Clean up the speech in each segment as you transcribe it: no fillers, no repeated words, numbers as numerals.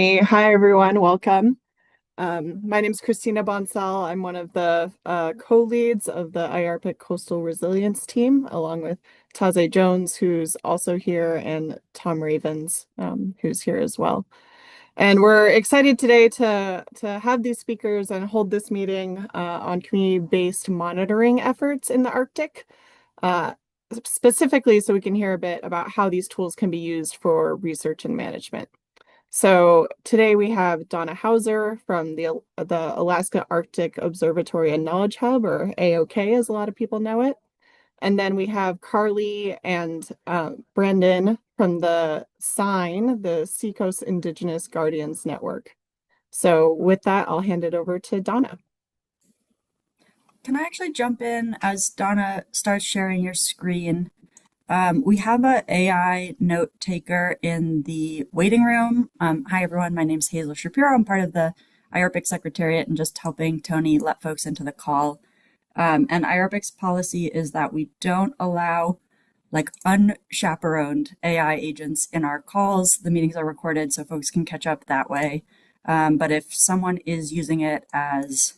Hey, hi everyone, welcome. My name is Christina Bonsell. I'm one of the co-leads of the IARPC Coastal Resilience Team, along with Taze Jones, who's also here, and Tom Ravens, who's here as well. And we're excited today to have these speakers and hold this meeting on community-based monitoring efforts in the Arctic, uh, specifically so we can hear a bit about how these tools can be used for research and management. So today we have Donna Hauser from the Alaska Arctic Observatory and Knowledge Hub, or AOK as a lot of people know it. And then we have Karli and Brendan from the SIGN, the Seacoast Indigenous Guardians Network. So with that, I'll hand it over to Donna. Can I actually jump in as Donna starts sharing your screen? We have a AI note taker in the waiting room. Hi, everyone. My name is Hazel Shapiro. I'm part of the IARPC Secretariat and just helping Tony let folks into the call. And IARPC's policy is that we don't allow unchaperoned AI agents in our calls. The meetings are recorded so folks can catch up that way. But if someone is using it as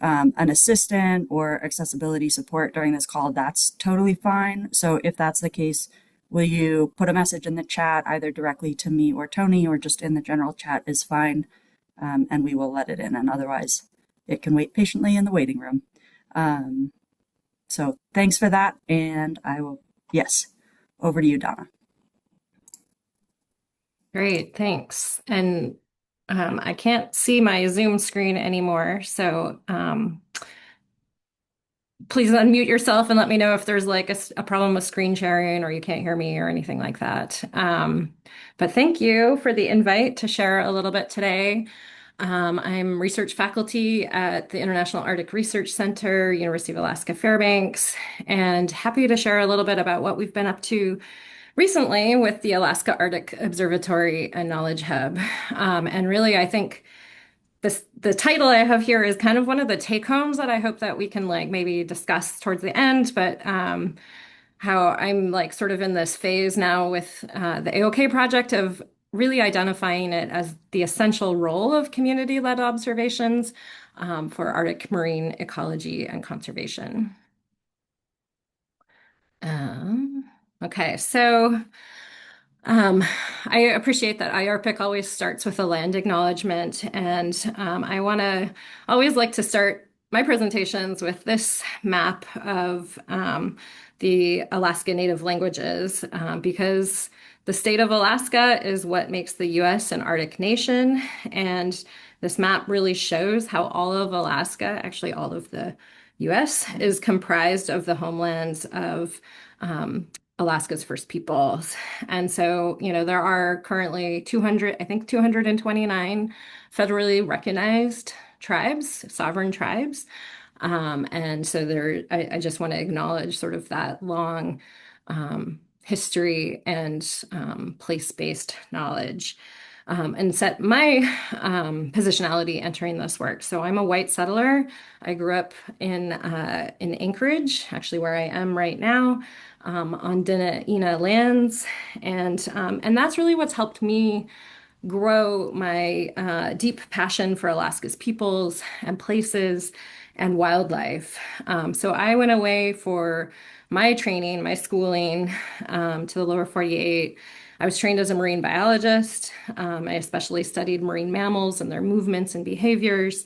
an assistant or accessibility support during this call, that's totally fine. So if that's the case, will you put a message in the chat either directly to me or Tony, or just in the general chat is fine, and we will let it in. And otherwise, it can wait patiently in the waiting room. So thanks for that. And yes, over to you, Donna. Great, thanks. And I can't see my Zoom screen anymore, so please unmute yourself and let me know if there's like a problem with screen sharing or you can't hear me or anything like that. But thank you for the invite to share a little bit today. I'm research faculty at the International Arctic Research Center, University of Alaska Fairbanks, and happy to share a little bit about what we've been up to recently with the Alaska Arctic Observatory and Knowledge Hub. And really, I think the title I have here is kind of one of the take homes that I hope that we can like maybe discuss towards the end, but how I'm like sort of in this phase now with the AOK project of really identifying it as the essential role of community-led observations for Arctic marine ecology and conservation. Okay, so I appreciate that IARPC always starts with a land acknowledgement, and I want to always like to start my presentations with this map of the Alaska Native languages because the state of Alaska is what makes the U.S. an Arctic nation, and this map really shows how all of Alaska, actually all of the U.S., is comprised of the homelands of Alaska's First Peoples. And so, there are currently 200, I think 229 federally recognized tribes, sovereign tribes. And so I just want to acknowledge sort of that long history and place-based knowledge. And set my positionality entering this work. So I'm a white settler. I grew up in Anchorage, actually where I am right now, on Donna lands, and that's really what's helped me grow my deep passion for Alaska's peoples and places and wildlife. So I went away for my training, my schooling to the lower 48. I was trained as a marine biologist. I especially studied marine mammals and their movements and behaviors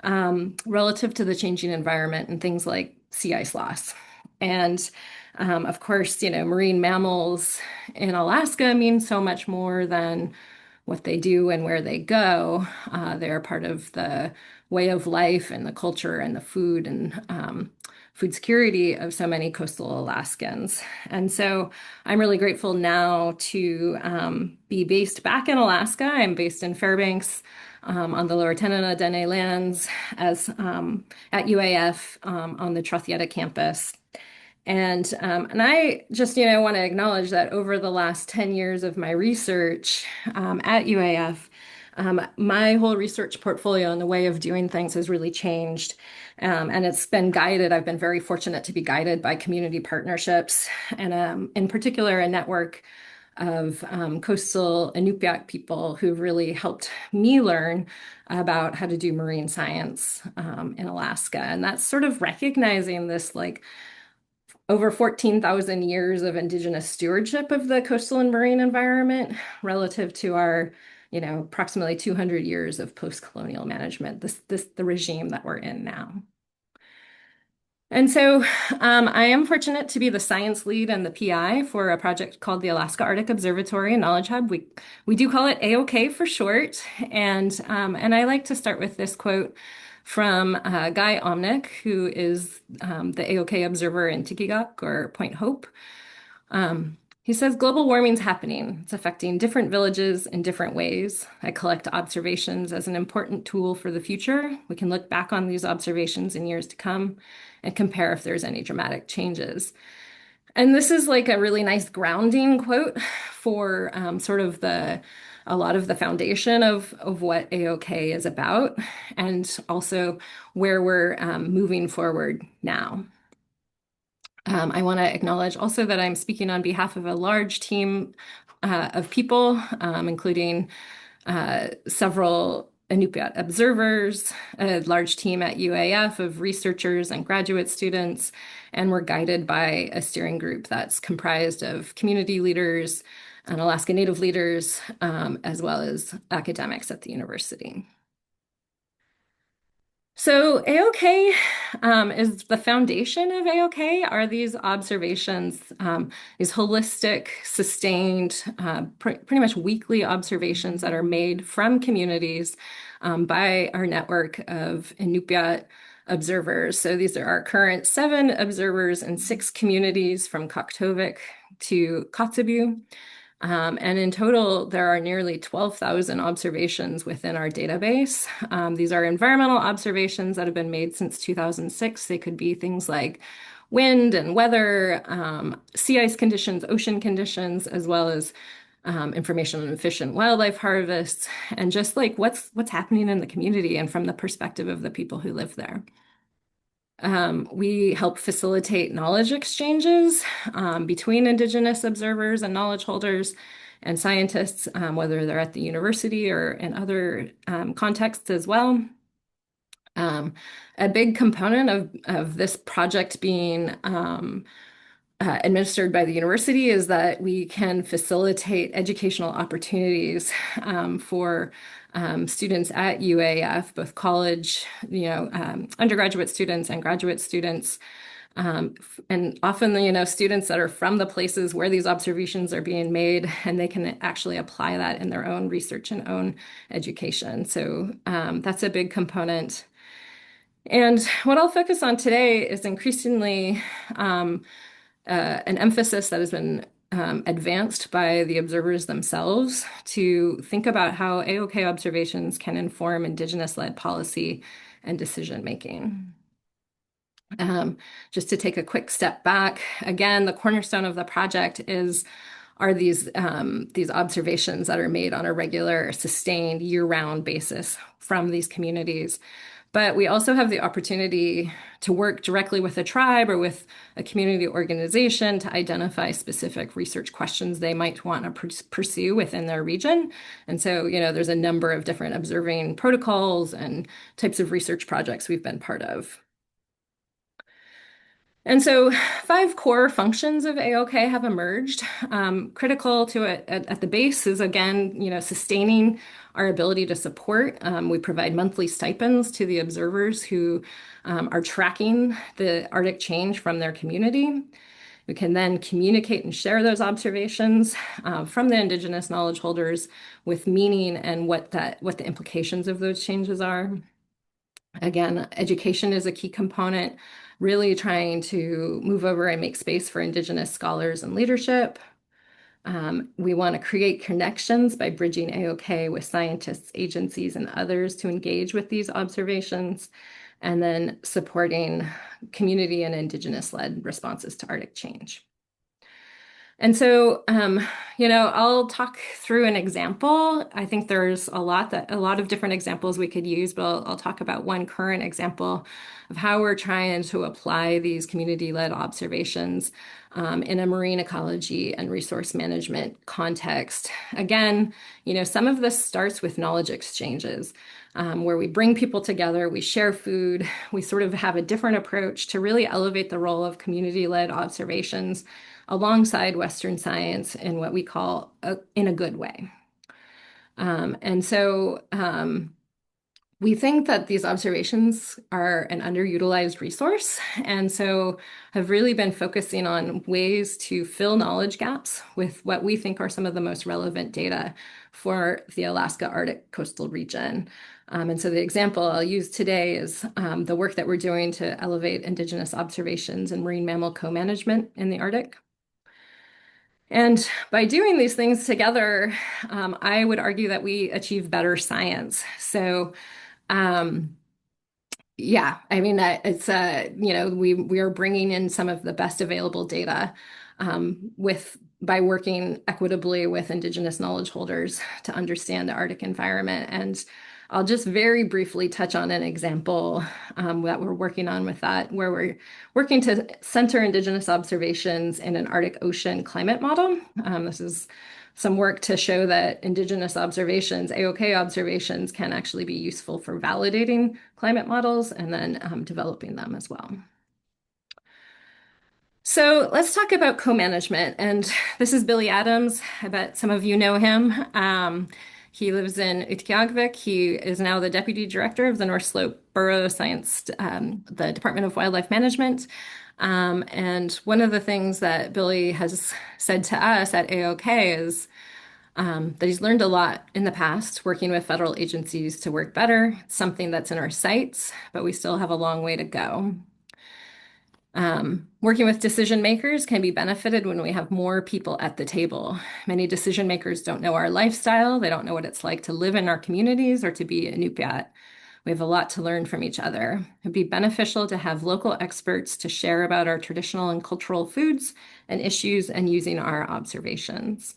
relative to the changing environment and things like sea ice loss. And of course, marine mammals in Alaska mean so much more than what they do and where they go. They're part of the way of life and the culture and the food and food security of so many coastal Alaskans. And so I'm really grateful now to be based back in Alaska. I'm based in Fairbanks on the lower Dene lands as at UAF on the Trothieta campus. And I just, want to acknowledge that over the last 10 years of my research at UAF, my whole research portfolio and the way of doing things has really changed. And it's been guided. I've been very fortunate to be guided by community partnerships and in particular, a network of coastal Inupiaq people who really helped me learn about how to do marine science in Alaska. And that's sort of recognizing this like over 14,000 years of Indigenous stewardship of the coastal and marine environment relative to our, approximately 200 years of post-colonial management, the regime that we're in now. And so I am fortunate to be the science lead and the PI for a project called the Alaska Arctic Observatory and Knowledge Hub. We do call it AAOKH for short. And I like to start with this quote from Guy Omnick, who is the AAOKH observer in Tikigaq or Point Hope. He says, global warming's happening. It's affecting different villages in different ways. I collect observations as an important tool for the future. We can look back on these observations in years to come and compare if there's any dramatic changes. And this is like a really nice grounding quote for sort of a lot of the foundation of what AAOKH is about, and also where we're moving forward now. I want to acknowledge also that I'm speaking on behalf of a large team of people, including several Inupiat observers, a large team at UAF of researchers and graduate students, and we're guided by a steering group that's comprised of community leaders and Alaska Native leaders, as well as academics at the university. So AAOKH is the foundation of AAOKH are these observations, these holistic, sustained, pretty much weekly observations that are made from communities by our network of Inupiat observers. So these are our current 7 observers in 6 communities from Kaktovik to Kotzebue. And in total, there are nearly 12,000 observations within our database. These are environmental observations that have been made since 2006. They could be things like wind and weather, sea ice conditions, ocean conditions, as well as information on efficient wildlife harvests, and just like what's happening in the community and from the perspective of the people who live there. We help facilitate knowledge exchanges between Indigenous observers and knowledge holders and scientists, whether they're at the university or in other contexts as well. A big component of this project being administered by the university is that we can facilitate educational opportunities for students at UAF, both college, undergraduate students and graduate students, and often, students that are from the places where these observations are being made, and they can actually apply that in their own research and own education. So that's a big component. And what I'll focus on today is increasingly an emphasis that has been advanced by the observers themselves to think about how AAOKH observations can inform Indigenous-led policy and decision-making. Just to take a quick step back, again, the cornerstone of the project are these observations that are made on a regular, sustained, year-round basis from these communities. But we also have the opportunity to work directly with a tribe or with a community organization to identify specific research questions they might want to pursue within their region. And so, there's a number of different observing protocols and types of research projects we've been part of. And so 5 core functions of AAOKH have emerged. Critical to it at the base is, again, sustaining our ability to support. We provide monthly stipends to the observers who are tracking the Arctic change from their community. We can then communicate and share those observations from the Indigenous knowledge holders with meaning and what the implications of those changes are. Again, education is a key component, really trying to move over and make space for Indigenous scholars and leadership. We want to create connections by bridging AAOKH with scientists, agencies, and others to engage with these observations, and then supporting community and Indigenous-led responses to Arctic change. And so, I'll talk through an example. I think there's a lot of different examples we could use, but I'll talk about one current example of how we're trying to apply these community-led observations in a marine ecology and resource management context. Again, some of this starts with knowledge exchanges, where we bring people together, we share food, we sort of have a different approach to really elevate the role of community-led observations alongside Western science in what we call in a good way. We think that these observations are an underutilized resource, and so have really been focusing on ways to fill knowledge gaps with what we think are some of the most relevant data for the Alaska Arctic coastal region. And so the example I'll use today is the work that we're doing to elevate Indigenous observations and marine mammal co-management in the Arctic. And by doing these things together, I would argue that we achieve better science. So, um, yeah, I mean, it's we are bringing in some of the best available data by working equitably with Indigenous knowledge holders to understand the Arctic environment. And I'll just very briefly touch on an example that we're working on with that, where we're working to center Indigenous observations in an Arctic Ocean climate model. This is some work to show that Indigenous observations, AAOKH observations, can actually be useful for validating climate models and then developing them as well. So let's talk about co-management. And this is Billy Adams. I bet some of you know him. He lives in Utqiagvik. He is now the Deputy Director of the North Slope Borough Science, the Department of Wildlife Management. And one of the things that Billy has said to us at AAOKH is that he's learned a lot in the past working with federal agencies to work better. It's something that's in our sights, but we still have a long way to go. Working with decision makers can be benefited when we have more people at the table. Many decision makers don't know our lifestyle. They don't know what it's like to live in our communities or to be a Inupiat. We have a lot to learn from each other. It'd be beneficial to have local experts to share about our traditional and cultural foods and issues and using our observations.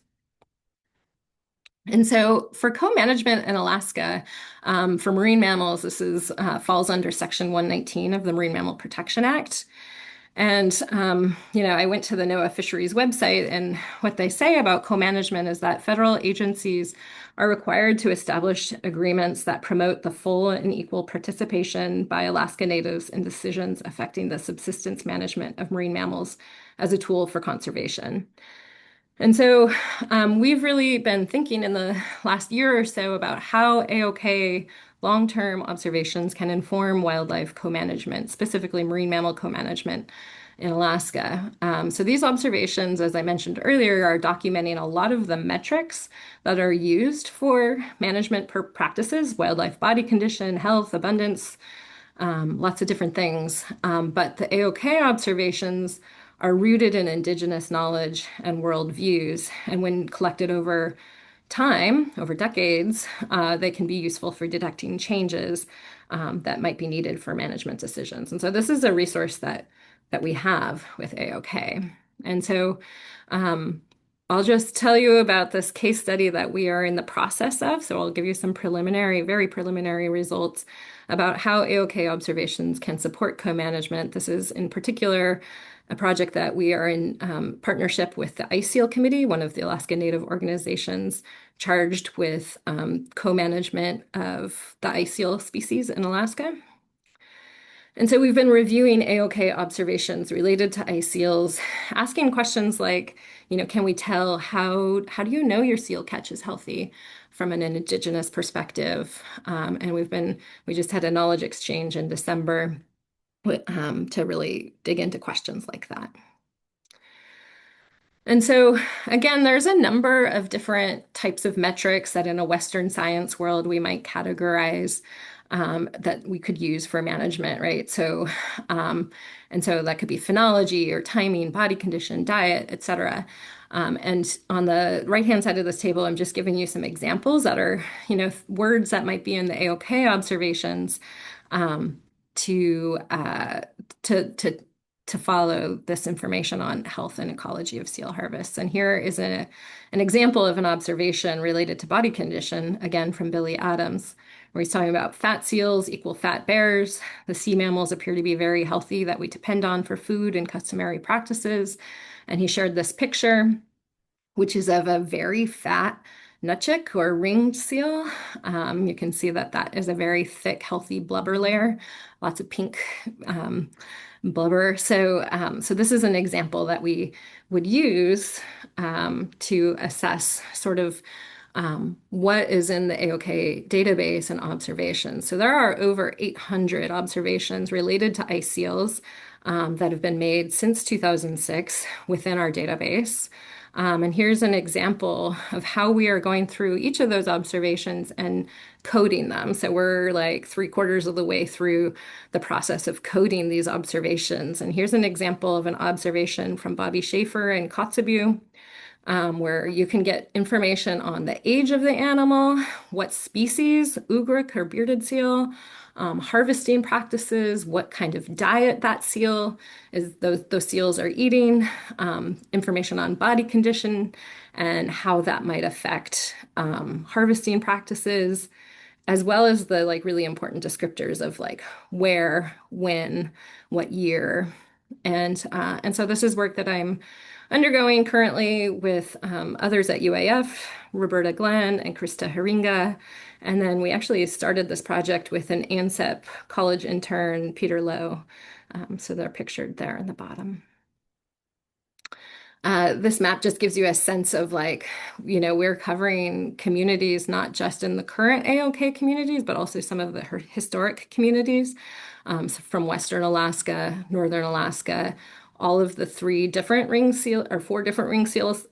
And so for co-management in Alaska, for marine mammals, this falls under Section 119 of the Marine Mammal Protection Act. And, I went to the NOAA Fisheries website, and what they say about co-management is that federal agencies are required to establish agreements that promote the full and equal participation by Alaska Natives in decisions affecting the subsistence management of marine mammals as a tool for conservation. And so we've really been thinking in the last year or so about how AAOKH long-term observations can inform wildlife co-management, specifically marine mammal co-management in Alaska. So these observations, as I mentioned earlier, are documenting a lot of the metrics that are used for management practices, wildlife body condition, health, abundance, lots of different things. But the AAOKH observations are rooted in Indigenous knowledge and worldviews. And when collected over time, over decades, they can be useful for detecting changes that might be needed for management decisions. And so this is a resource that we have with AAOKH. And so I'll just tell you about this case study that we are in the process of. So I'll give you some very preliminary results about how AAOKH observations can support co-management. This is in particular a project that we are in partnership with the Ice Seal Committee, one of the Alaska Native organizations charged with co-management of the ice seal species in Alaska. And so we've been reviewing AAOKH observations related to ice seals, asking questions like, can we tell how do you know your seal catch is healthy from an Indigenous perspective? And we just had a knowledge exchange in December to really dig into questions like that. And so, again, there's a number of different types of metrics that in a Western science world we might categorize that we could use for management, right? So, and so that could be phenology or timing, body condition, diet, et cetera. And on the right-hand side of this table, I'm just giving you some examples that are, words that might be in the AAOKH observations to to follow this information on health and ecology of seal harvests. And here is an example of an observation related to body condition, again from Billy Adams, where he's talking about fat seals equal fat bears. The sea mammals appear to be very healthy that we depend on for food and customary practices. And he shared this picture, which is of a very fat nutchick or ringed seal. You can see that that is a very thick, healthy blubber layer, lots of pink blubber. So this is an example that we would use to assess sort of what is in the AAOKH database and observations. So there are over 800 observations related to ice seals that have been made since 2006 within our database. And here's an example of how we are going through each of those observations and coding them. So we're like 3/4 of the way through the process of coding these observations. And here's an example of an observation from Bobby Schaefer in Kotzebue, where you can get information on the age of the animal, what species, ugric or bearded seal, harvesting practices, what kind of diet that seal is those seals are eating, information on body condition and how that might affect harvesting practices, as well as the like really important descriptors of like where, when, what year. And so this is work that I'm undergoing currently with others at UAF, Roberta Glenn and Krista Haringa. And then we actually started this project with an ANSEP college intern, Peter Lowe. So they're pictured there in the bottom. This map just gives you a sense of like, we're covering communities, not just in the current AAOKH communities, but also some of the historic communities from Western Alaska, Northern Alaska, all of the 4 different ring seals,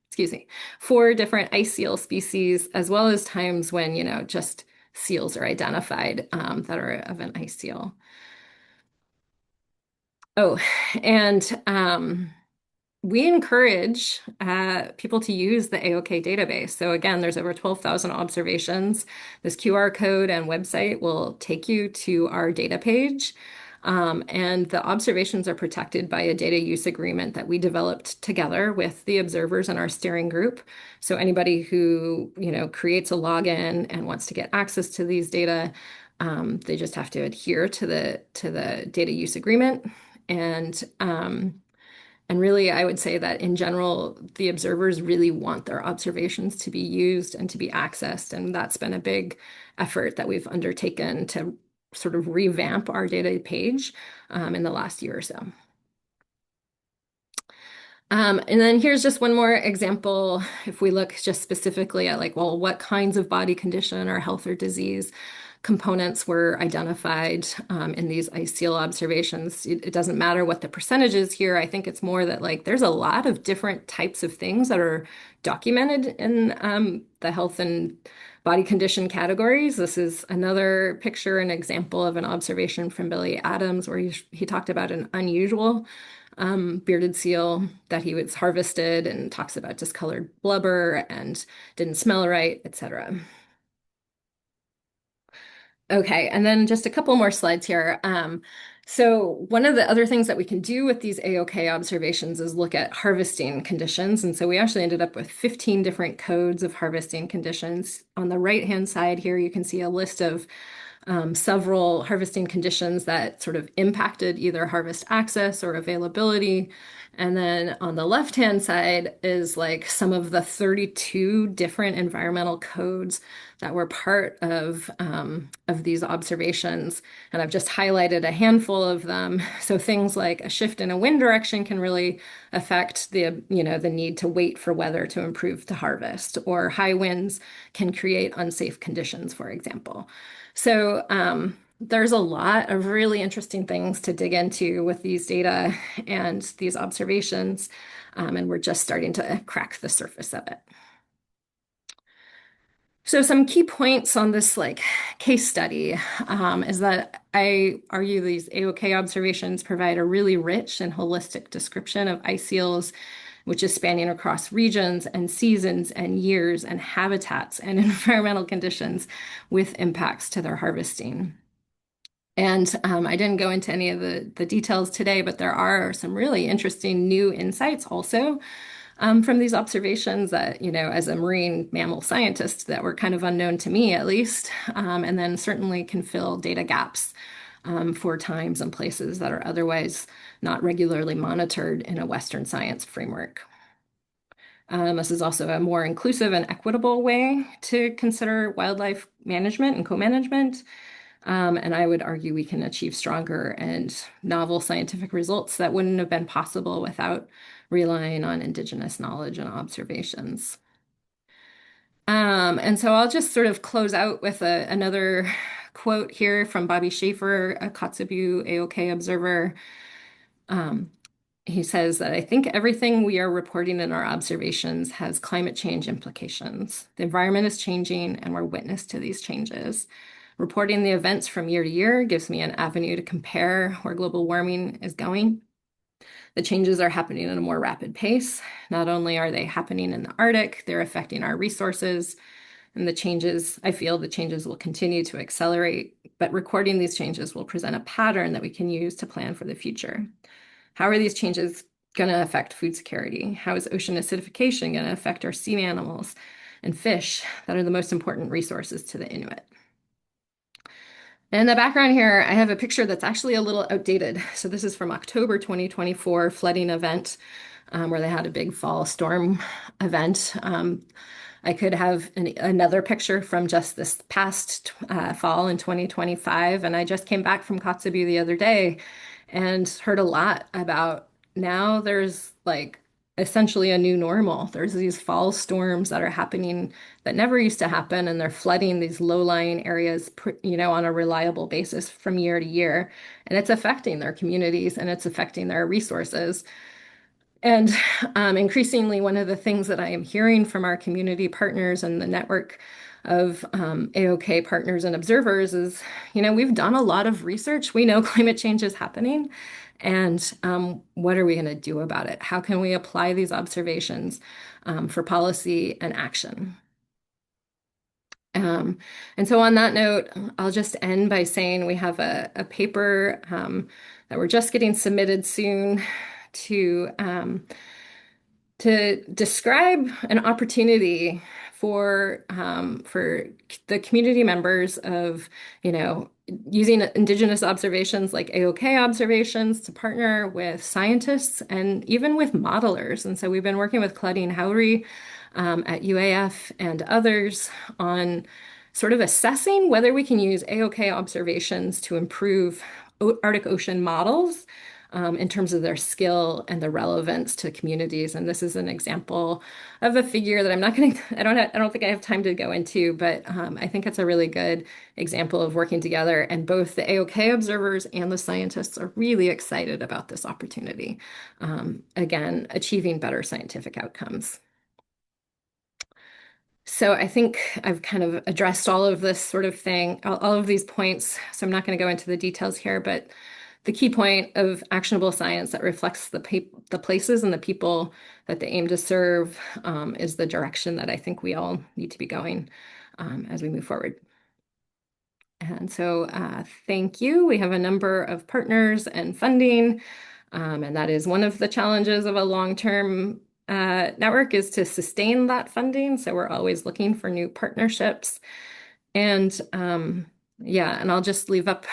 excuse me, 4 different ice seal species, as well as times when, just seals are identified that are of an ice seal. Oh, and we encourage people to use the AAOKH database. So again, there's over 12,000 observations. This QR code and website will take you to our data page. And the observations are protected by a data use agreement that we developed together with the observers in our steering group. So anybody who, creates a login and wants to get access to these data, they just have to adhere to the data use agreement. And really, I would say that in general, the observers really want their observations to be used and to be accessed. And that's been a big effort that we've undertaken to sort of revamp our data page in the last year or so. And then here's just one more example. If we look just specifically at like, well, what kinds of body condition or health or disease components were identified in these ice seal observations. It doesn't matter what the percentage is here. I think it's more that like there's a lot of different types of things that are documented in the health and body condition categories. This is another picture, an example of an observation from Billy Adams where he talked about an unusual bearded seal that he was harvested and talks about discolored blubber and didn't smell right, etc. Okay, and then just a couple more slides here. So one of the other things that we can do with these AAOKH observations is look at harvesting conditions. And so we actually ended up with 15 different codes of harvesting conditions. On the right-hand side here, you can see a list of several harvesting conditions that sort of impacted either harvest access or availability. And then on the left-hand side is like some of the 32 different environmental codes that were part of these observations. And I've just highlighted a handful of them. So things like a shift in a wind direction can really affect the need to wait for weather to improve to harvest, or high winds can create unsafe conditions, for example. So there's a lot of really interesting things to dig into with these data and these observations, and we're just starting to crack the surface of it. So some key points on this like case study is that I argue these AAOKH observations provide a really rich and holistic description of ice seals, which is spanning across regions and seasons and years and habitats and environmental conditions with impacts to their harvesting. And I didn't go into any of the details today, but there are some really interesting new insights also from these observations that, as a marine mammal scientist, that were kind of unknown to me at least, and then certainly can fill data gaps for times and places that are otherwise not regularly monitored in a Western science framework. This is also a more inclusive and equitable way to consider wildlife management and co-management. And I would argue we can achieve stronger and novel scientific results that wouldn't have been possible without relying on Indigenous knowledge and observations. And so I'll just sort of close out with another quote here from Bobby Schaefer, a Kotzebue AOK observer. Um, he says that I think everything we are reporting in our observations has climate change implications. The environment is changing, and we're witness to these changes. Reporting the events from year to year gives me an avenue to compare where global warming is going. The changes are happening at a more rapid pace. Not only are they happening in the Arctic, they're affecting our resources. And I feel the changes will continue to accelerate, but recording these changes will present a pattern that we can use to plan for the future. How are these changes going to affect food security? How is ocean acidification going to affect our sea animals and fish that are the most important resources to the Inuit? In the background here, I have a picture that's actually a little outdated. So this is from October 2024 flooding event where they had a big fall storm event. I could have another picture from just this past fall in 2025. And I just came back from Kotzebue the other day and heard a lot about now there's like essentially a new normal. There's these fall storms that are happening that never used to happen, and they're flooding these low-lying areas, on a reliable basis from year to year. And it's affecting their communities and it's affecting their resources. And increasingly, one of the things that I am hearing from our community partners and the network of AOK partners and observers is, we've done a lot of research. We know climate change is happening. And what are we going to do about it? How can we apply these observations for policy and action? Um, and so on that note, I'll just end by saying we have a paper that we're just getting submitted soon to describe an opportunity for the community members of, using Indigenous observations like AOK observations to partner with scientists and even with modelers. And so we've been working with Claudine Howry at UAF and others on sort of assessing whether we can use AOK observations to improve Arctic Ocean models in terms of their skill and the relevance to communities. And this is an example of a figure that I don't think I have time to go into, but I think it's a really good example of working together. And both the AOK observers and the scientists are really excited about this opportunity. Again, achieving better scientific outcomes. So I think I've kind of addressed all of this sort of thing, all of these points. So I'm not going to go into the details here, but the key point of actionable science that reflects the places and the people that they aim to serve is the direction that I think we all need to be going as we move forward. And so thank you. We have a number of partners and funding, and that is one of the challenges of a long-term network is to sustain that funding. So we're always looking for new partnerships. And yeah, and I'll just leave up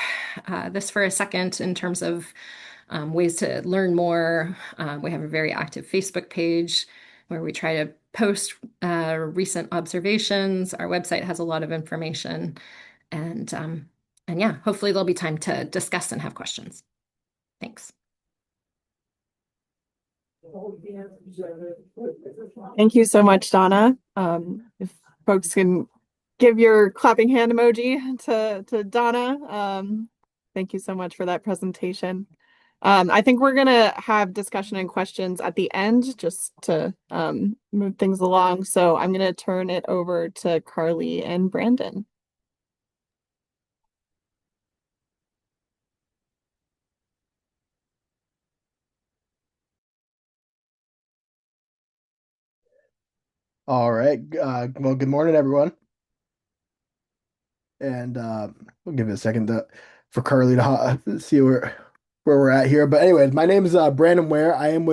this for a second in terms of ways to learn more. We have a very active Facebook page where we try to post recent observations. Our website has a lot of information. And yeah, hopefully there'll be time to discuss and have questions. Thanks. Thank you so much, Donna. If folks can give your clapping hand emoji to Donna. Thank you so much for that presentation. I think we're going to have discussion and questions at the end just to move things along. So I'm going to turn it over to Karli and Brandon. All right. Well, good morning, everyone. And we'll give it a second. Karli to see where we're at here. But anyways, my name is Brandon Ware. I am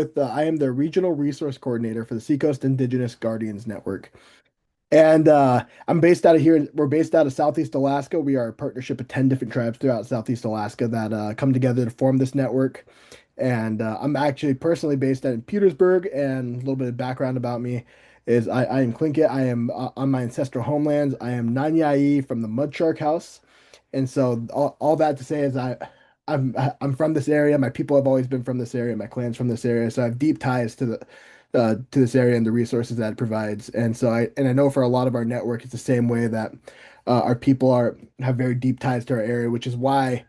the regional resource coordinator for the Seacoast Indigenous Guardians Network. And I'm based out of here. We're based out of Southeast Alaska. We are a partnership of 10 different tribes throughout Southeast Alaska that come together to form this network. And I'm actually personally based out in Petersburg. And a little bit of background about me is I am Tlingit. I am on my ancestral homelands. I am Nanyai from the Mud Shark House. And so all that to say is I'm from this area. My people have always been from this area. My clan's from this area. So I have deep ties to this area and the resources that it provides. And so I know for a lot of our network, it's the same way that our people have very deep ties to our area, which is why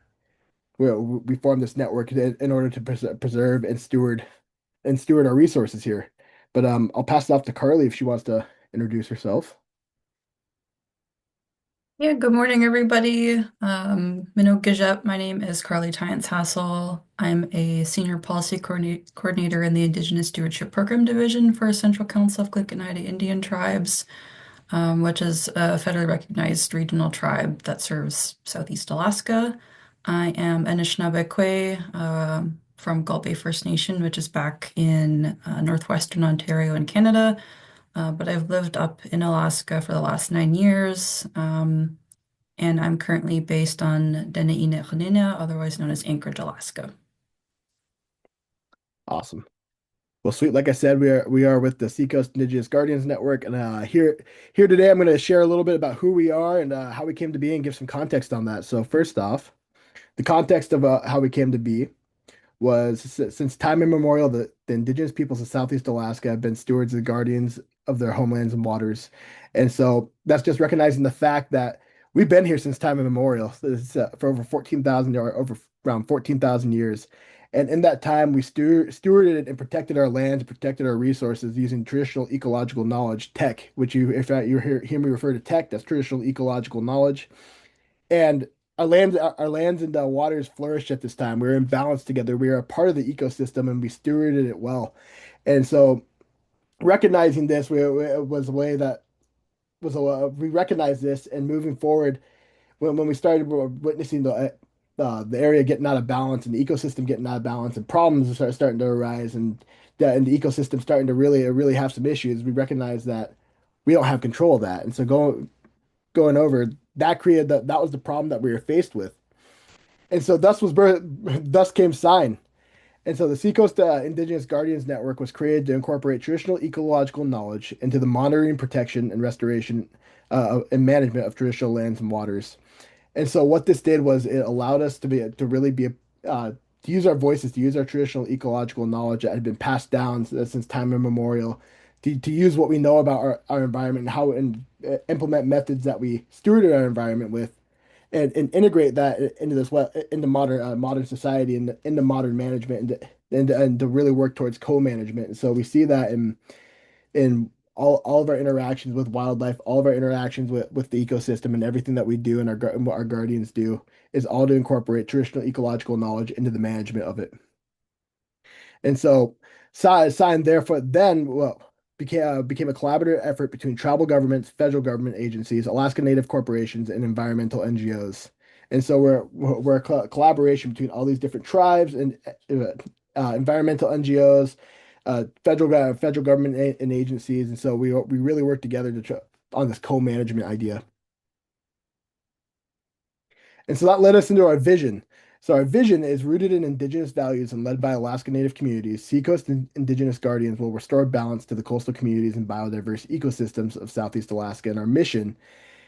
we formed this network in order to preserve and steward our resources here. But I'll pass it off to Karli if she wants to introduce herself. Yeah, good morning, everybody. Minnow Gijep. My name is Karli Tyance Hassell. I'm a senior policy coordinator in the Indigenous Stewardship Program Division for Central Council of Tlingit and Haida Indian Tribes, which is a federally recognized regional tribe that serves Southeast Alaska. I am Anishinaabe from Gull Bay First Nation, which is back in northwestern Ontario in Canada. But I've lived up in Alaska for the last 9 years, and I'm currently based on Dena'ina, otherwise known as Anchorage, Alaska. Awesome. Well, sweet. Like I said, we are with the Seacoast Indigenous Guardians Network, and here today, I'm going to share a little bit about who we are and how we came to be, and give some context on that. So first off, the context of how we came to be was since time immemorial, the indigenous peoples of Southeast Alaska have been stewards and guardians of their homelands and waters. And so that's just recognizing the fact that we've been here since time immemorial. For over 14,000 or over around 14,000 years. And in that time, we stewarded and protected our lands, protected our resources using traditional ecological knowledge, tech, which you hear me refer to tech, that's traditional ecological knowledge. And our lands and waters flourished at this time. We were in balance together. We were a part of the ecosystem, and we stewarded it well. And so, recognizing this, it was a way that we recognized this, and moving forward, when we started witnessing the area getting out of balance and the ecosystem getting out of balance, and problems starting to arise, and the ecosystem starting to really have some issues, we recognized that we don't have control of that. And so going over that created that was the problem that we were faced with. And so thus came sign. And so the Seacoast Indigenous Guardians Network was created to incorporate traditional ecological knowledge into the monitoring, protection, and restoration and management of traditional lands and waters. And so what this did was it allowed us to really be to use our voices, to use our traditional ecological knowledge that had been passed down since time immemorial, to use what we know about our environment, and implement methods that we stewarded our environment with, and integrate that into into modern society and into modern management, and to really work towards co-management. And so we see that in all of our interactions with wildlife, all of our interactions with the ecosystem, and everything that we do and what our guardians do is all to incorporate traditional ecological knowledge into the management of it. And so sign therefore then became a collaborative effort between tribal governments, federal government agencies, Alaska Native corporations, and environmental NGOs. And so we're a collaboration between all these different tribes and environmental NGOs, federal government and agencies. And so we really work together on this co-management idea. And so that led us into our vision. So our vision is rooted in Indigenous values and led by Alaska Native communities. Seacoast Indigenous Guardians will restore balance to the coastal communities and biodiverse ecosystems of Southeast Alaska. And our mission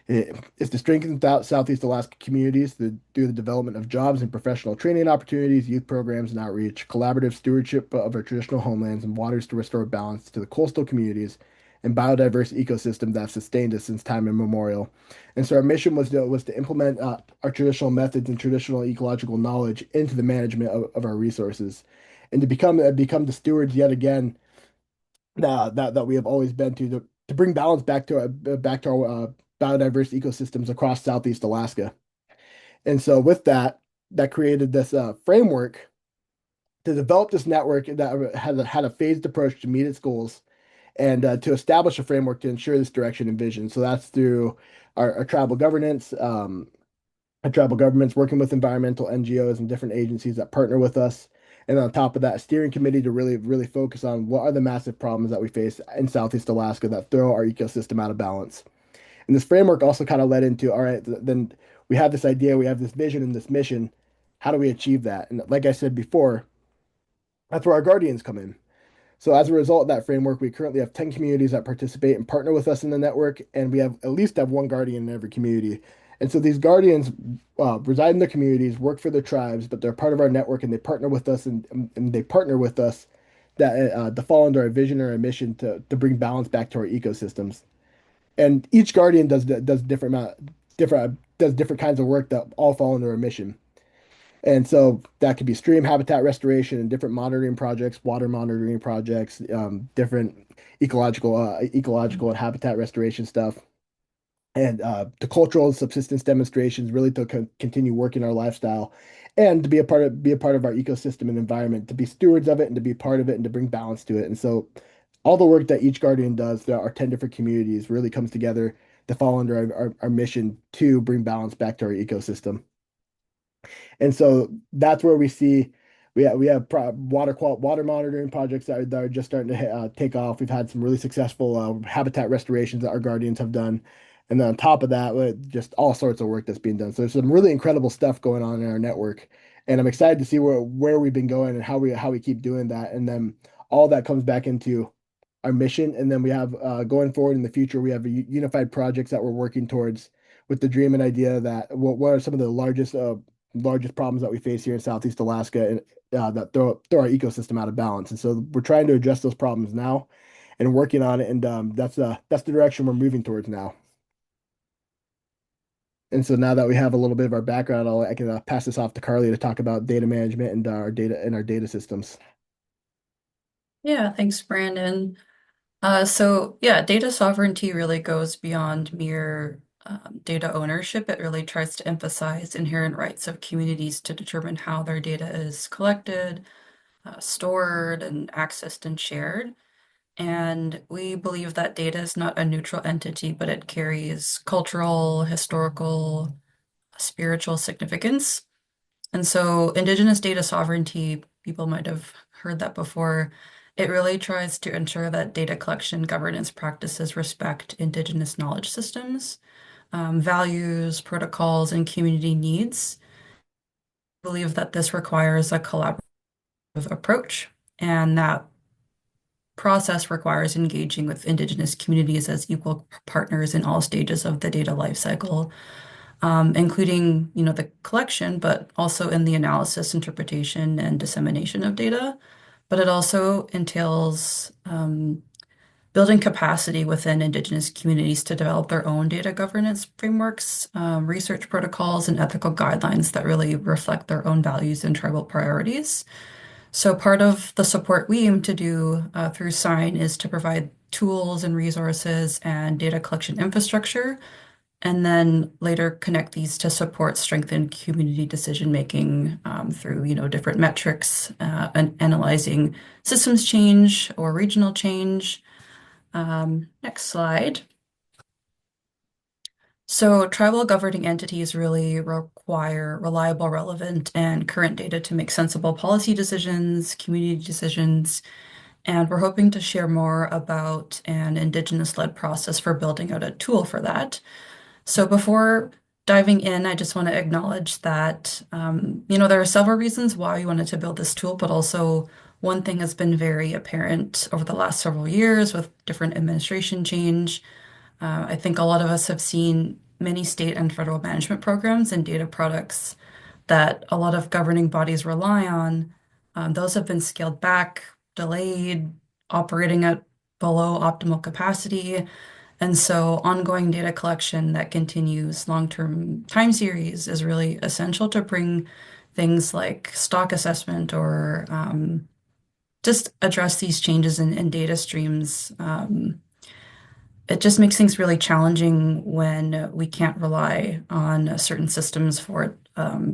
is to strengthen Southeast Alaska communities through the development of jobs and professional training opportunities, youth programs and outreach, collaborative stewardship of our traditional homelands and waters to restore balance to the coastal communities and biodiverse ecosystem that have sustained us since time immemorial. And so our mission was to implement our traditional methods and traditional ecological knowledge into the management of our resources, and to become the stewards yet again that we have always been to bring balance back to our biodiverse ecosystems across Southeast Alaska. And so with that created this framework to develop this network that had a phased approach to meet its goals, and to establish a framework to ensure this direction and vision. So that's through our tribal governance, tribal governments, working with environmental NGOs and different agencies that partner with us. And on top of that, a steering committee to really focus on what are the massive problems that we face in Southeast Alaska that throw our ecosystem out of balance. And this framework also kind of led into, all right, then we have this idea, we have this vision and this mission. How do we achieve that? And like I said before, that's where our guardians come in. So as a result of that framework, we currently have 10 communities that participate and partner with us in the network, and we have at least have one guardian in every community. And so these guardians reside in their communities, work for their tribes, but they're part of our network, and they partner with us, and they partner with us that to fall under our vision or our mission to bring balance back to our ecosystems. And each guardian does different kinds of work that all fall under a mission. And so that could be stream habitat restoration and different monitoring projects, water monitoring projects, different ecological and habitat restoration stuff, and the cultural and subsistence demonstrations, really to continue working our lifestyle, and to be a part of our ecosystem and environment, to be stewards of it and to be part of it and to bring balance to it. And so all the work that each guardian does, there are 10 different communities, really comes together to fall under our mission to bring balance back to our ecosystem. And so that's where we have water monitoring projects that are just starting to take off. We've had some really successful habitat restorations that our guardians have done. And then on top of that, just all sorts of work that's being done. So there's some really incredible stuff going on in our network. And I'm excited to see where we've been going and how we keep doing that. And then all that comes back into our mission. And then we have going forward in the future, we have unified projects that we're working towards with the dream and idea that what are some of the largest problems that we face here in Southeast Alaska, and that throw our ecosystem out of balance. And so we're trying to address those problems now and working on it. And that's the direction we're moving towards now. And so now that we have a little bit of our background, I can pass this off to Karli to talk about data management and our data systems. Yeah, thanks, Brandon. So yeah, data sovereignty really goes beyond mere data ownership. It really tries to emphasize inherent rights of communities to determine how their data is collected, stored, and accessed and shared. And we believe that data is not a neutral entity, but it carries cultural, historical, spiritual significance. And so Indigenous data sovereignty, people might have heard that before. It really tries to ensure that data collection governance practices respect Indigenous knowledge systems, values, protocols, and community needs. I believe that this requires a collaborative approach, and that process requires engaging with Indigenous communities as equal partners in all stages of the data lifecycle, including, the collection, but also in the analysis, interpretation, and dissemination of data. But it also entails building capacity within Indigenous communities to develop their own data governance frameworks, research protocols, and ethical guidelines that really reflect their own values and tribal priorities. So part of the support we aim to do through SIGN is to provide tools and resources and data collection infrastructure, and then later connect these to support strengthened community decision making through different metrics and analyzing systems change or regional change. Next slide. So tribal governing entities really require reliable, relevant, and current data to make sensible policy decisions, community decisions, and we're hoping to share more about an Indigenous-led process for building out a tool for that. So before diving in, I just want to acknowledge that, there are several reasons why we wanted to build this tool, but also one thing has been very apparent over the last several years with different administration change. I think a lot of us have seen many state and federal management programs and data products that a lot of governing bodies rely on. Those have been scaled back, delayed, operating at below optimal capacity. And so ongoing data collection that continues long-term time series is really essential to bring things like stock assessment or just address these changes in data streams. It just makes things really challenging when we can't rely on certain systems for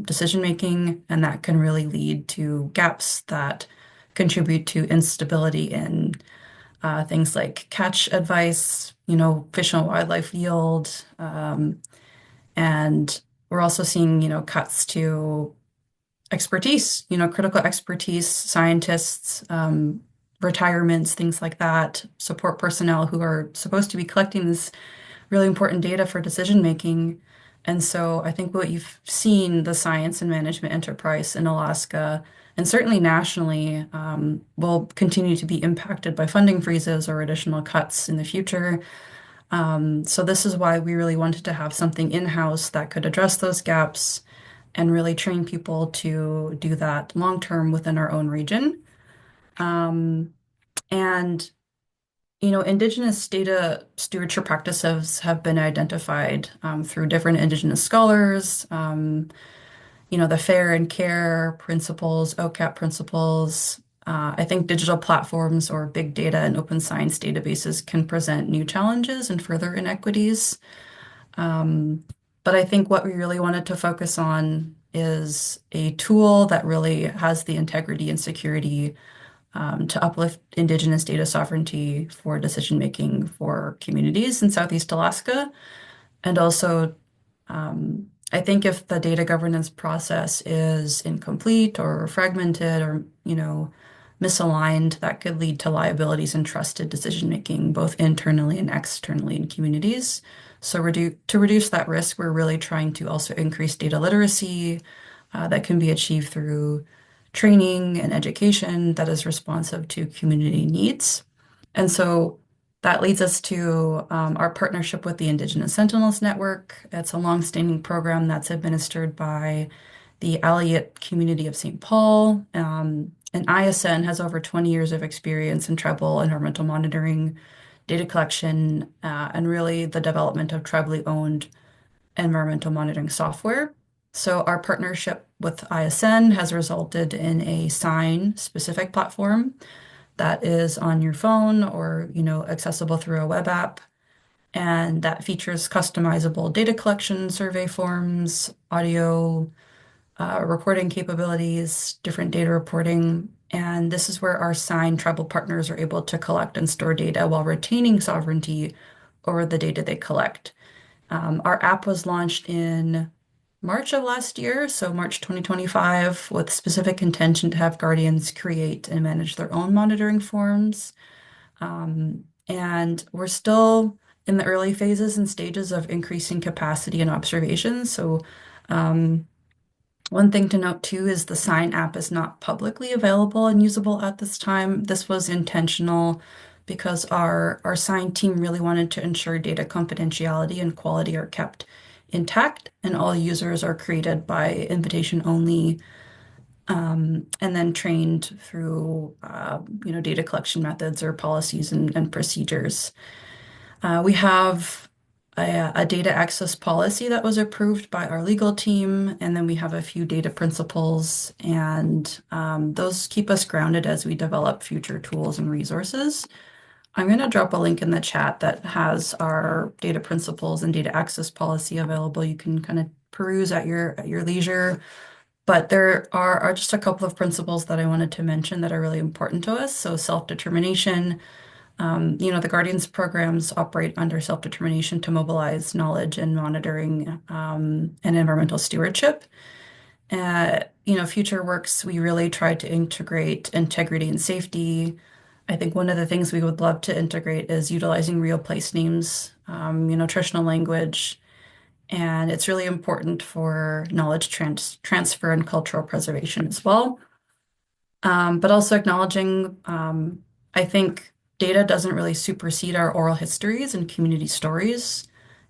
decision making, and that can really lead to gaps that contribute to instability in things like catch advice, fish and wildlife yield, and We're also seeing, cuts to expertise, critical expertise, scientists, retirements, things like that, support personnel who are supposed to be collecting this really important data for decision making. And so I think what you've seen, the science and management enterprise in Alaska, and certainly nationally, will continue to be impacted by funding freezes or additional cuts in the future. So this is why we really wanted to have something in-house that could address those gaps and really train people to do that long term within our own region. And Indigenous data stewardship practices have been identified through different Indigenous scholars, the FAIR and CARE principles, OCAP principles. I think digital platforms or big data and open science databases can present new challenges and further inequities. But I think what we really wanted to focus on is a tool that really has the integrity and security to uplift Indigenous data sovereignty for decision making for communities in Southeast Alaska. And also, I think if the data governance process is incomplete or fragmented or, misaligned, that could lead to liabilities and trusted decision making, both internally and externally in communities. So to reduce that risk, we're really trying to also increase data literacy that can be achieved through training and education that is responsive to community needs. And so that leads us to our partnership with the Indigenous Sentinels Network. It's a longstanding program that's administered by the Aleut community of St. Paul. And ISN has over 20 years of experience in tribal environmental monitoring, data collection, and really the development of tribally owned environmental monitoring software. So our partnership with ISN has resulted in a sign-specific platform that is on your phone or, accessible through a web app. And that features customizable data collection survey forms, audio recording capabilities, different data reporting. And this is where our signed tribal partners are able to collect and store data while retaining sovereignty over the data they collect. Our app was launched in March of last year, so March 2025, with specific intention to have Guardians create and manage their own monitoring forms. And we're still in the early phases and stages of increasing capacity and observations. So one thing to note too is the Sign app is not publicly available and usable at this time. This was intentional because our Sign team really wanted to ensure data confidentiality and quality are kept intact, and all users are created by invitation only, and then trained through data collection methods or policies and procedures. We have a data access policy that was approved by our legal team, and then we have a few data principles, and those keep us grounded as we develop future tools and resources. I'm going to drop a link in the chat that has our data principles and data access policy available. You can kind of peruse at your leisure. But there are just a couple of principles that I wanted to mention that are really important to us. So self-determination. The Guardians programs operate under self-determination to mobilize knowledge and monitoring and environmental stewardship. Future works, we really try to integrate integrity and safety. I think one of the things we would love to integrate is utilizing real place names, traditional language, and it's really important for knowledge transfer and cultural preservation as well. But also acknowledging, I think data doesn't really supersede our oral histories and community stories,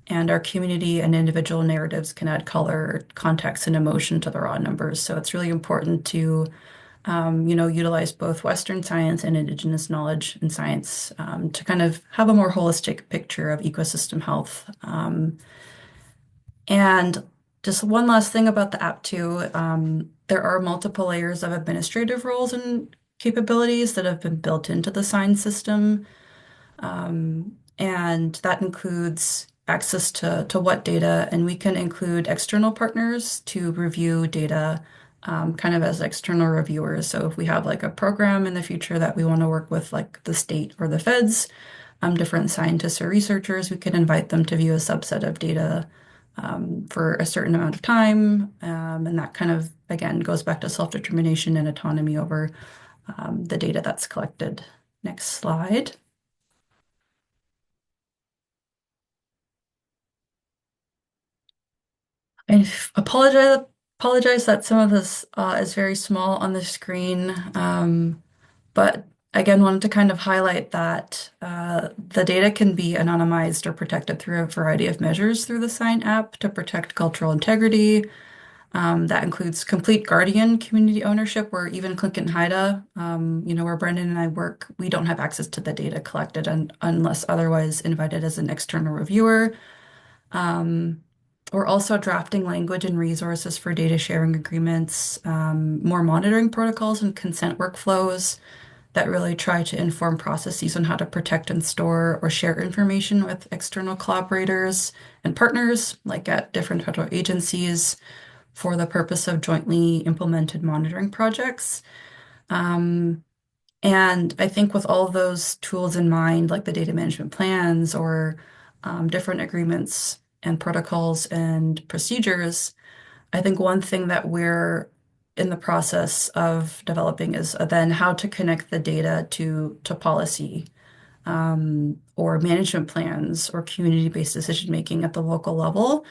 and our community and individual narratives can add color, context, and emotion to the raw numbers. So it's really important to utilize both Western science and Indigenous knowledge and science to kind of have a more holistic picture of ecosystem health. And just one last thing about the app too, there are multiple layers of administrative roles and capabilities that have been built into the sign system. And that includes access to what data, and we can include external partners to review data kind of as external reviewers. So if we have like a program in the future that we want to work with like the state or the feds, different scientists or researchers, we can invite them to view a subset of data for a certain amount of time. And that kind of, again, goes back to self-determination and autonomy over the data that's collected. Next slide. I apologize that some of this is very small on the screen, but again, wanted to kind of highlight that the data can be anonymized or protected through a variety of measures through the Sign app to protect cultural integrity. That includes complete guardian community ownership, where even Tlingit and Haida, where Brendan and I work, we don't have access to the data collected unless otherwise invited as an external reviewer. We're also drafting language and resources for data sharing agreements, more monitoring protocols and consent workflows that really try to inform processes on how to protect and store or share information with external collaborators and partners, like at different federal agencies, for the purpose of jointly implemented monitoring projects. And I think with all of those tools in mind, like the data management plans or different agreements and protocols and procedures, I think one thing that we're in the process of developing is then how to connect the data to policy or management plans or community-based decision making at the local level,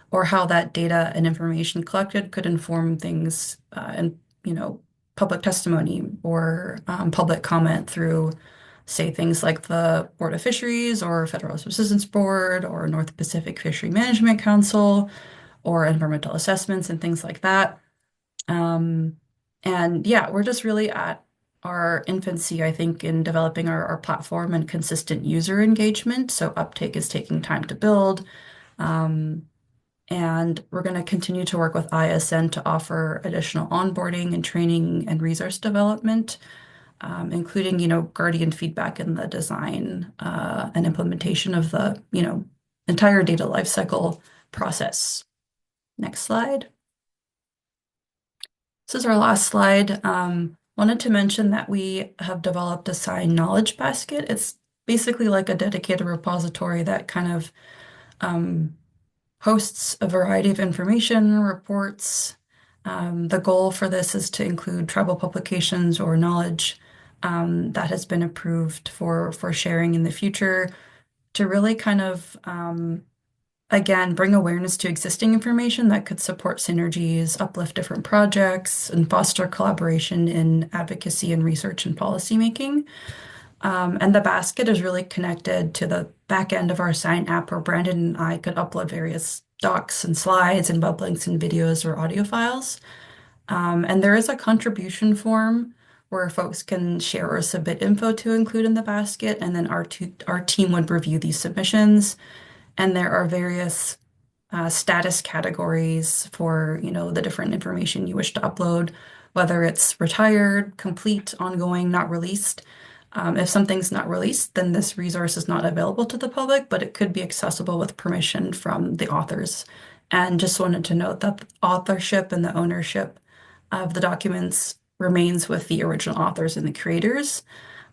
or how that data and information collected could inform things and public testimony or public comment through, say, things like the Board of Fisheries or Federal Subsistence Board or North Pacific Fishery Management Council or environmental assessments and things like that. And yeah, we're just really at our infancy, I think, in developing our platform and consistent user engagement. So uptake is taking time to build. And we're going to continue to work with ISN to offer additional onboarding and training and resource development, including, guardian feedback in the design and implementation of the, entire data lifecycle process. Next slide. This is our last slide. Wanted to mention that we have developed a Sign knowledge basket. It's basically like a dedicated repository that kind of hosts a variety of information, reports. The goal for this is to include tribal publications or knowledge that has been approved for sharing in the future, to really kind of, again, bring awareness to existing information that could support synergies, uplift different projects, and foster collaboration in advocacy and research and policymaking. And the basket is really connected to the back end of our Sign app, where Brandon and I could upload various docs and slides and web links and videos or audio files. And there is a contribution form where folks can share or submit info to include in the basket, and then our team would review these submissions. And there are various status categories for, the different information you wish to upload, whether it's retired, complete, ongoing, not released. If something's not released, then this resource is not available to the public, but it could be accessible with permission from the authors. And just wanted to note that the authorship and the ownership of the documents remains with the original authors and the creators.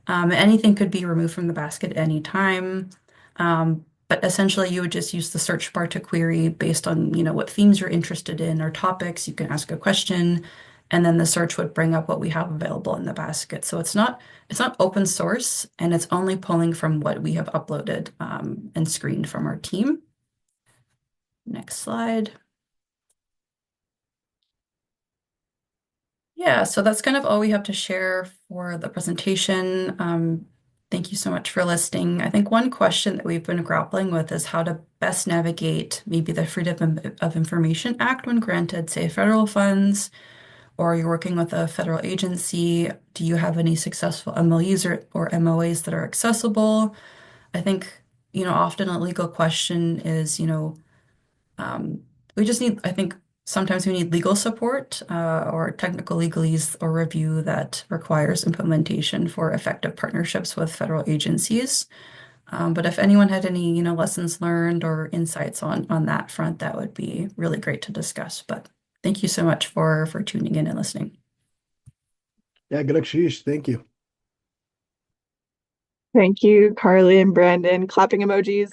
Anything could be removed from the basket at any time. But essentially, you would just use the search bar to query based on, what themes you're interested in or topics. You can ask a question, and then the search would bring up what we have available in the basket. So it's not open source, and it's only pulling from what we have uploaded and screened from our team. Next slide. Yeah, so that's kind of all we have to share for the presentation. Thank you so much for listening. I think one question that we've been grappling with is how to best navigate maybe the Freedom of Information Act when granted, say, federal funds, or you're working with a federal agency. Do you have any successful MOUs or MOAs that are accessible? I think, often a legal question is, we just need, I think sometimes we need legal support or technical legalese or review that requires implementation for effective partnerships with federal agencies. But if anyone had any, lessons learned or insights on that front, that would be really great to discuss. But thank you so much for tuning in and listening. Yeah, good luck, Sheesh. Thank you. Thank you, Karli and Brandon. Clapping emojis.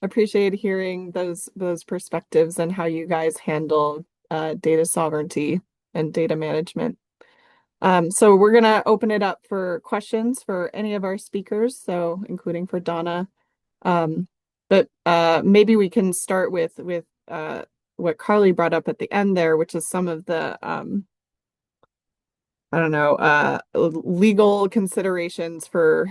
appreciate hearing those perspectives and how you guys handle data sovereignty and data management. So we're gonna open it up for questions for any of our speakers, so including for Donna. But maybe we can start with what Karli brought up at the end there, which is some of the I don't know, legal considerations for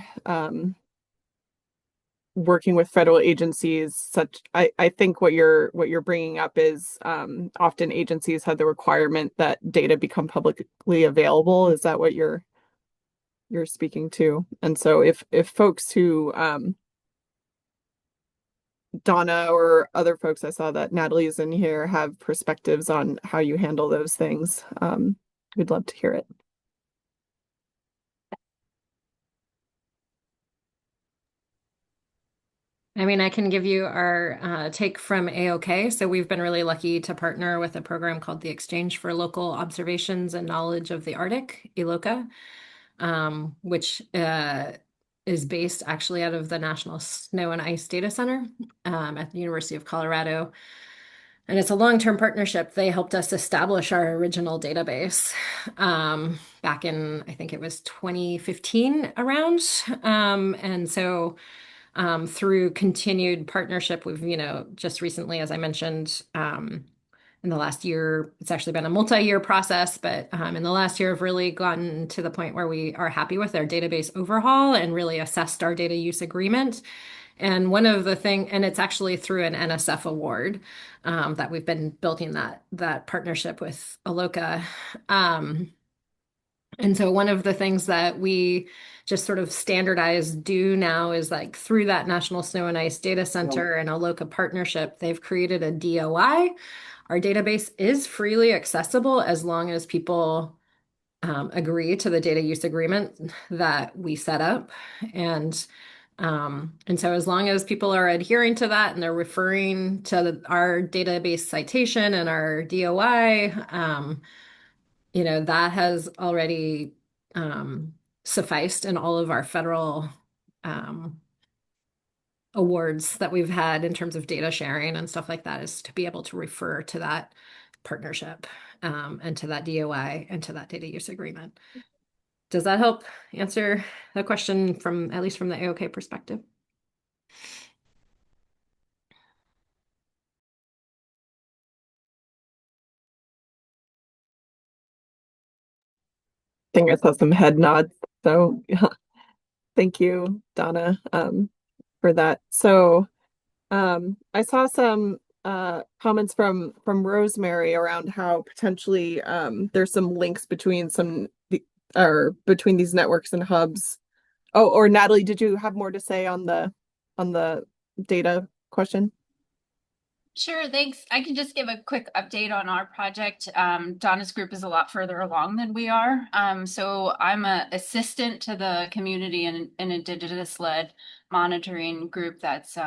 working with federal agencies. I think what you're bringing up is often agencies have the requirement that data become publicly available. Is that what you're speaking to? And so if folks who Donna or other folks, I saw that Natalie's in here, have perspectives on how you handle those things, we'd love to hear it. I mean, I can give you our take from AAOKH. So we've been really lucky to partner with a program called the Exchange for Local Observations and Knowledge of the Arctic, AAOKH, which is based actually out of the National Snow and Ice Data Center at the University of Colorado. And it's a long-term partnership. They helped us establish our original database back in, I think it was 2015 around. And so through continued partnership, we've, just recently, as I mentioned, in the last year, it's actually been a multi-year process, but in the last year, I've really gotten to the point where we are happy with our database overhaul and really assessed our data use agreement. And one of the things, and it's actually through an NSF award that we've been building that partnership with AAOKH. And so one of the things that we just sort of standardized do now is like through that National Snow and Ice Data Center and AAOKH partnership, they've created a DOI. Our database is freely accessible as long as people agree to the data use agreement that we set up. And so as long as people are adhering to that and they're referring to our database citation and our DOI, that has already sufficed in all of our federal awards that we've had in terms of data sharing and stuff like that, is to be able to refer to that partnership and to that DOI and to that data use agreement. Does that help answer the question at least from the AAOKH perspective? I think I saw some head nods. So thank you, Donna, for that. So I saw some comments from Rosemary around how potentially there's some links between between these networks and hubs. Oh, or Natalie, did you have more to say on the data question? Sure, thanks. I can just give a quick update on our project. Donna's group is a lot further along than we are. So I'm an assistant to the community and an Indigenous-led monitoring group that's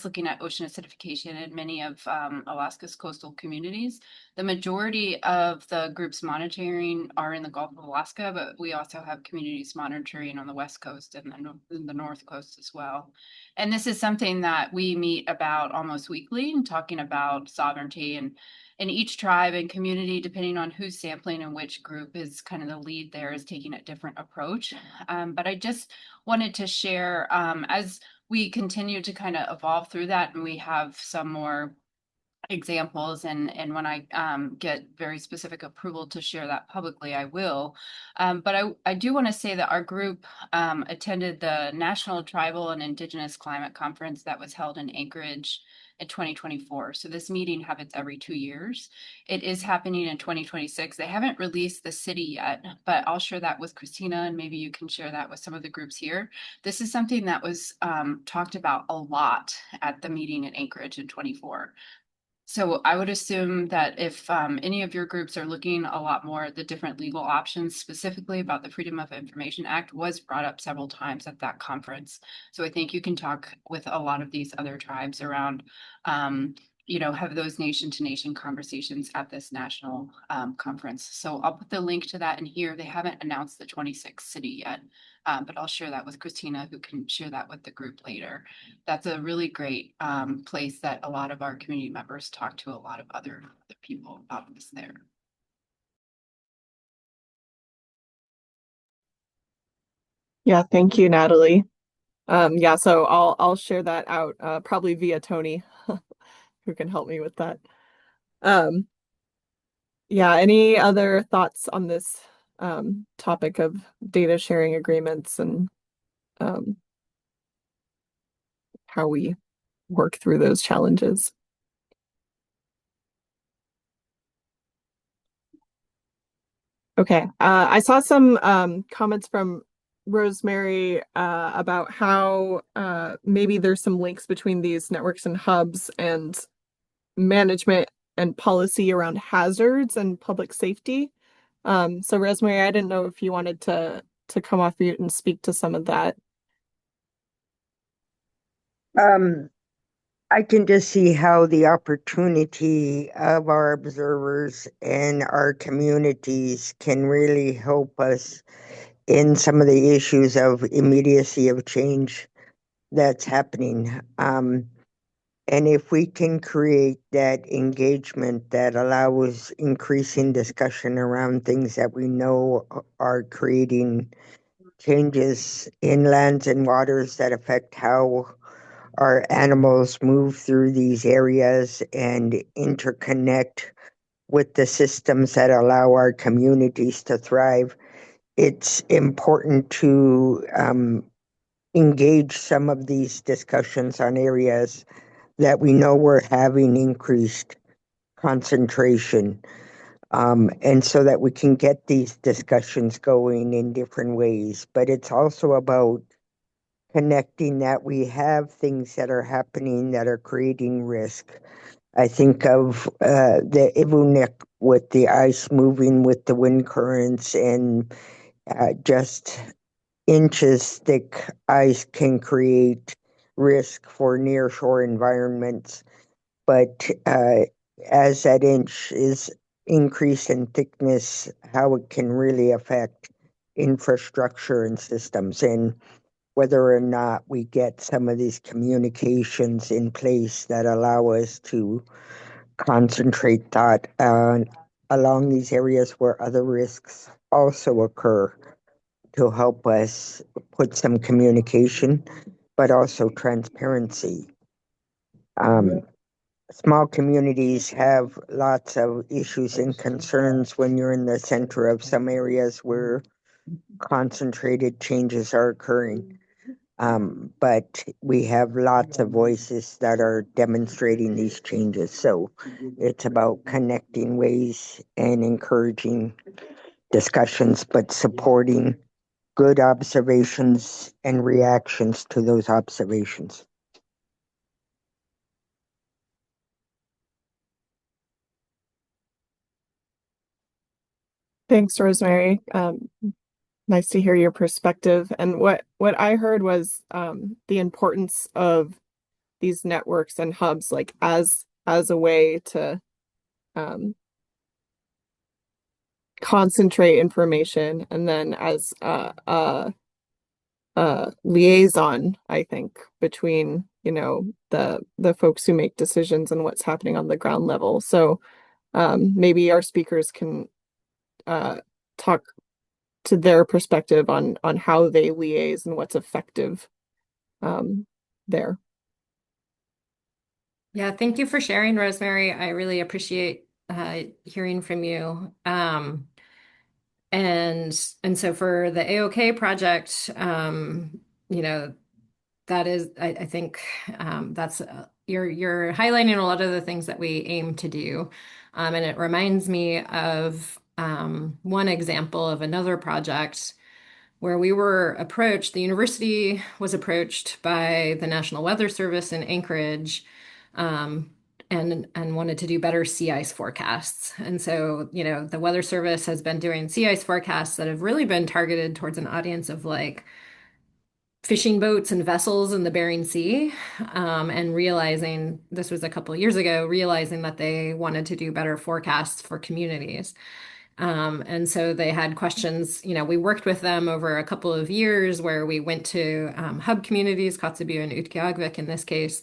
looking at ocean acidification in many of Alaska's coastal communities. The majority of the groups monitoring are in the Gulf of Alaska, but we also have communities monitoring on the West Coast and the North Coast as well. And this is something that we meet about almost weekly, and talking about sovereignty, and each tribe and community, depending on who's sampling and which group is kind of the lead there, is taking a different approach. But I just wanted to share, as we continue to kind of evolve through that, and we have some more examples, and when I get very specific approval to share that publicly, I will. But I do want to say that our group attended the National Tribal and Indigenous Climate Conference that was held in Anchorage in 2024. So this meeting happens every 2 years. It is happening in 2026. They haven't released the city yet, but I'll share that with Christina, and maybe you can share that with some of the groups here. This is something that was talked about a lot at the meeting in Anchorage in 24. So I would assume that if any of your groups are looking a lot more at the different legal options, specifically about the Freedom of Information Act, was brought up several times at that conference. So I think you can talk with a lot of these other tribes around have those nation to nation conversations at this national conference. So I'll put the link to that in here. They haven't announced the 26th city yet, but I'll share that with Christina, who can share that with the group later. That's a really great place that a lot of our community members talk to a lot of other people about this there. Yeah, thank you, Natalie. Yeah, so I'll share that out probably via Tony, who can help me with that. Yeah, any other thoughts on this topic of data sharing agreements and how we work through those challenges? Okay, I saw some comments from Rosemary about how maybe there's some links between these networks and hubs and management and policy around hazards and public safety. So Rosemary, I didn't know if you wanted to come off mute and speak to some of that. I can just see how the opportunity of our observers and our communities can really help us in some of the issues of immediacy of change that's happening. And if we can create that engagement that allows increasing discussion around things that we know are creating changes in lands and waters that affect how our animals move through these areas and interconnect with the systems that allow our communities to thrive, it's important to engage some of these discussions on areas that we know we're having increased concentration. And so that we can get these discussions going in different ways. But it's also about connecting that we have things that are happening that are creating risk. I think of the Ivunik with the ice moving with the wind currents, and just inches thick ice can create risk for nearshore environments. But as that inch is increased in thickness, how it can really affect infrastructure and systems, and whether or not we get some of these communications in place that allow us to concentrate thought along these areas where other risks also occur, to help us put some communication, but also transparency. Small communities have lots of issues and concerns when you're in the center of some areas where concentrated changes are occurring. But we have lots of voices that are demonstrating these changes. So it's about connecting ways and encouraging discussions, but supporting good observations and reactions to those observations. Thanks, Rosemary. Nice to hear your perspective. And what I heard was the importance of these networks and hubs, like as a way to concentrate information, and then as a liaison, I think, between the folks who make decisions and what's happening on the ground level. So maybe our speakers can talk to their perspective on how they liaise and what's effective there. Yeah, thank you for sharing, Rosemary. I really appreciate hearing from you. And so for the AAOKH project, that is, I think that's you're highlighting a lot of the things that we aim to do, and it reminds me of one example of another project where we were approached. The university was approached by the National Weather Service in Anchorage, and wanted to do better sea ice forecasts. And so, the Weather Service has been doing sea ice forecasts that have really been targeted towards an audience of like fishing boats and vessels in the Bering Sea, and realizing this was a couple of years ago, realizing that they wanted to do better forecasts for communities. And so they had questions. We worked with them over a couple of years where we went to hub communities, Kotzebue and Utqiagvik in this case,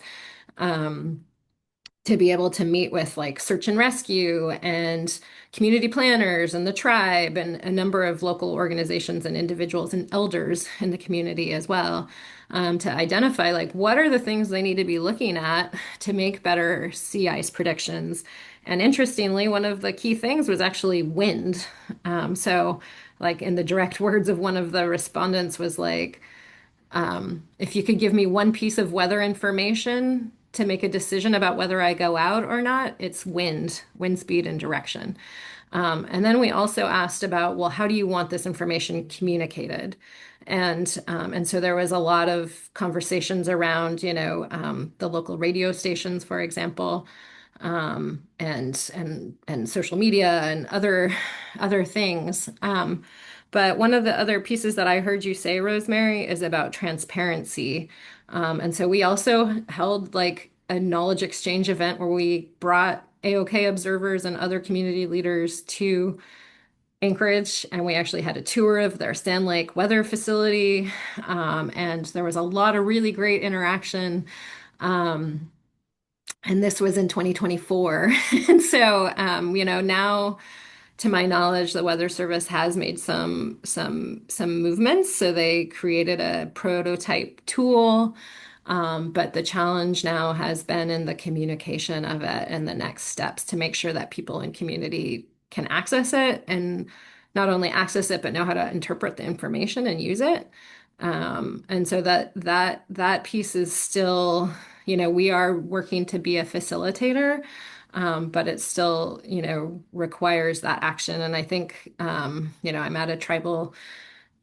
to be able to meet with like search and rescue and community planners and the tribe and a number of local organizations and individuals and elders in the community as well, to identify like what are the things they need to be looking at to make better sea ice predictions. And interestingly, one of the key things was actually wind. So like in the direct words of one of the respondents was like, if you could give me one piece of weather information to make a decision about whether I go out or not, it's wind speed, and direction. And then we also asked about, well, how do you want this information communicated? And so there was a lot of conversations around, the local radio stations, for example, and social media and other things. But one of the other pieces that I heard you say, Rosemary, is about transparency. And so we also held like a knowledge exchange event where we brought AOK observers and other community leaders to Anchorage, and we actually had a tour of their Sand Lake weather facility. And there was a lot of really great interaction. And this was in 2024. And so, now to my knowledge, the Weather Service has made some movements. So they created a prototype tool, but the challenge now has been in the communication of it and the next steps to make sure that people in community can access it, and not only access it, but know how to interpret the information and use it. And so that piece is still, we are working to be a facilitator. But it still, requires that action. And I think, I'm at a tribal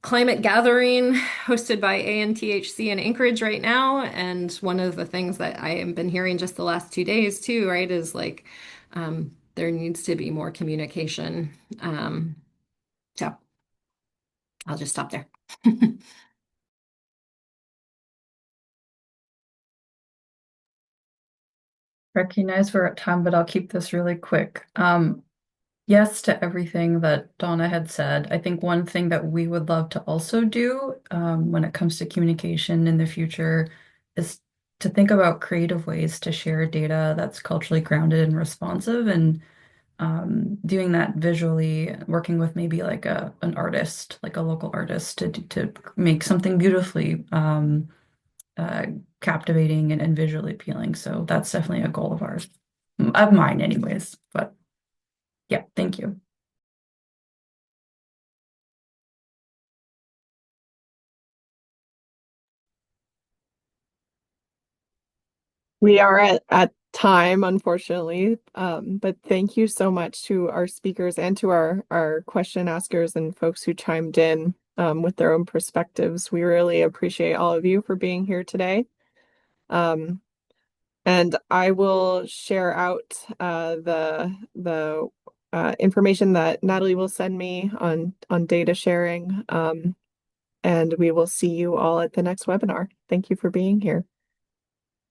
climate gathering hosted by ANTHC in Anchorage right now. And one of the things that I have been hearing just the last 2 days too, right, is like, there needs to be more communication. So I'll just stop there. Recognize we're at time, but I'll keep this really quick. Yes to everything that Donna had said. I think one thing that we would love to also do when it comes to communication in the future is to think about creative ways to share data that's culturally grounded and responsive, and doing that visually, working with maybe like an artist, like a local artist, to make something beautifully captivating and visually appealing. So that's definitely a goal of ours, of mine anyways. But yeah, thank you. We are at time, unfortunately, but thank you so much to our speakers and to our question askers and folks who chimed in with their own perspectives. We really appreciate all of you for being here today. And I will share out the information that Natalie will send me on data sharing. And we will see you all at the next webinar. Thank you for being here.